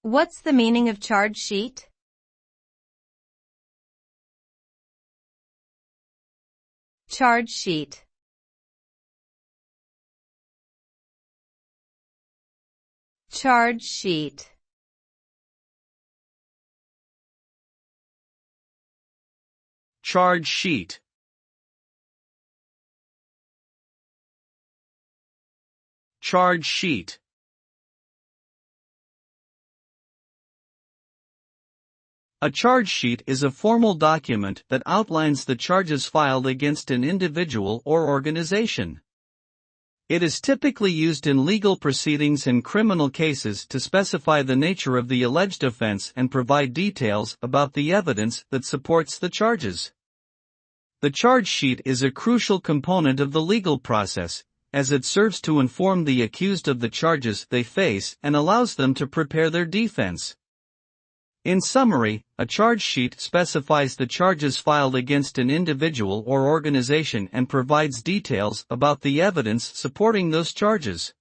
What's the meaning of charge sheet? Charge sheet. Charge sheet. Charge sheet. Charge sheet. A charge sheet is a formal document that outlines the charges filed against an individual or organization. It is typically used in legal proceedings and criminal cases to specify the nature of the alleged offense and provide details about the evidence that supports the charges. The charge sheet is a crucial component of the legal process, as it serves to inform the accused of the charges they face and allows them to prepare their defense. In summary, a charge sheet specifies the charges filed against an individual or organization and provides details about the evidence supporting those charges.